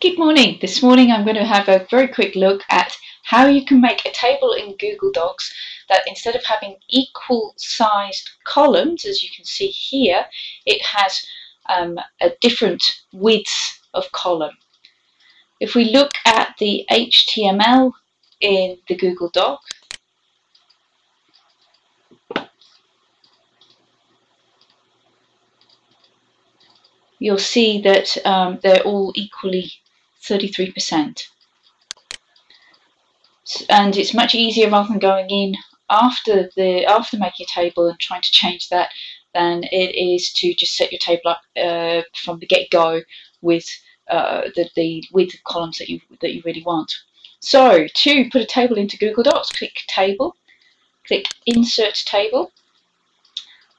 Good morning. This morning I'm going to have a very quick look at how you can make a table in Google Docs that instead of having equal sized columns, as you can see here, it has a different width of column. If we look at the HTML in the Google Doc, you'll see that they're all equally 33%. And it's much easier rather than going in after making a table and trying to change that than it is to just set your table up from the get-go with the width of columns that you really want. So to put a table into Google Docs, click Table, click Insert Table.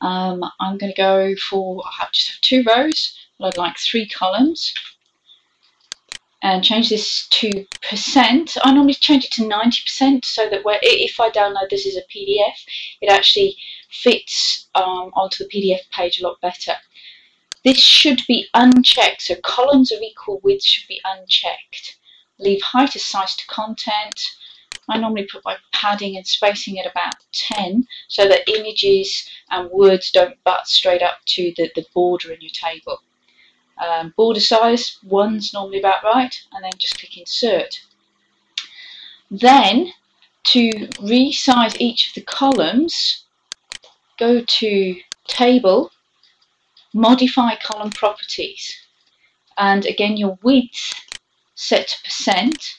I'm going to go for, I just have 2 rows, but I'd like 3 columns. And change this to %. I normally change it to 90% so that if I download this as a PDF, it actually fits onto the PDF page a lot better. This should be unchecked, so columns of equal width should be unchecked. Leave height as size to content. I normally put my padding and spacing at about 10 so that images and words don't butt straight up to the border in your table. Border size, 1's normally about right, and then just click Insert. Then, to resize each of the columns, go to Table, Modify Column Properties, and again your width set to %,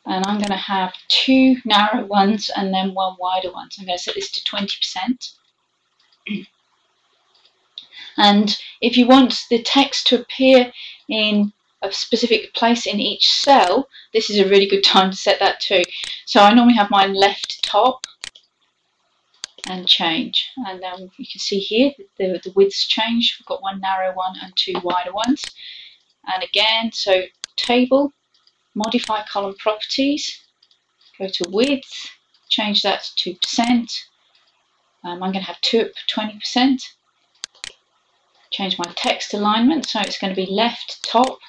and I'm going to have 2 narrow ones and then 1 wider one. So I'm going to set this to 20%. And if you want the text to appear in a specific place in each cell, this is a really good time to set that too. So I normally have mine left top and change. And you can see here that the widths change. We've got 1 narrow one and 2 wider ones. And again, so Table, Modify Column Properties, go to Width, change that to %. I'm going to have 2 at 20%. Change my text alignment, so it's going to be left top,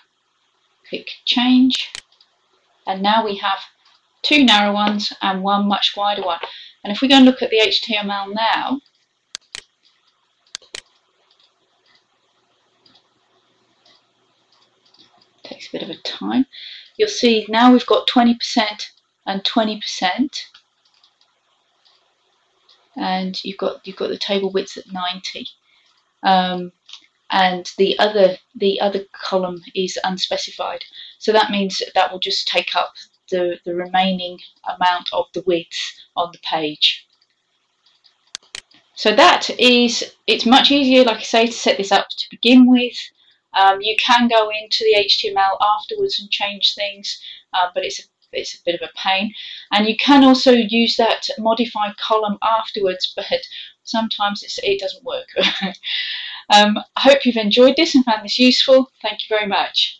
click Change, and now we have 2 narrow ones and 1 much wider one. And if we go and look at the HTML now, takes a bit of a time, you'll see now we've got 20% and 20%, and you've got the table width at 90. And the other column is unspecified, so that means that will just take up the remaining amount of the width on the page. So it's much easier, like I say, to set this up to begin with. You can go into the HTML afterwards and change things, but it's a bit of a pain. And you can also use that modify column afterwards, but sometimes it doesn't work. I hope you've enjoyed this and found this useful. Thank you very much.